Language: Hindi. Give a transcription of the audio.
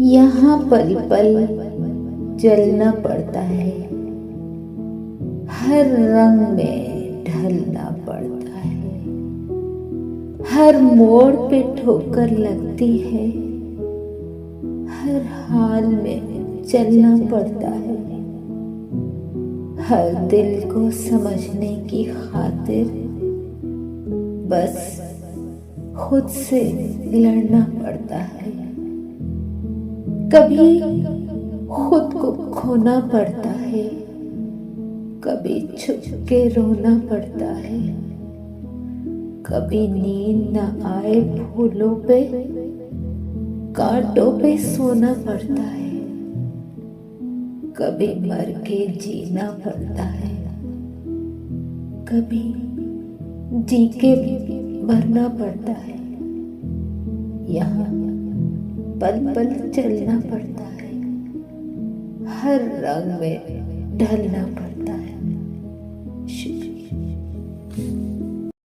यहाँ पल पल चलना पड़ता है, हर रंग में ढलना पड़ता है, हर मोड़ पे ठोकर लगती है, हर हाल में चलना पड़ता है, हर दिल को समझने की खातिर बस खुद से लड़ना पड़ता है। कभी खुद को खोना पड़ता है, कभी छुप के रोना पड़ता है, कभी नींद न आए फूलों पे कांटों पे सोना पड़ता है, कभी मर के जीना पड़ता है, कभी जी के मरना पड़ता है। यहाँ पल पल चलना पड़ता है, हर रंग में ढलना पड़ता है।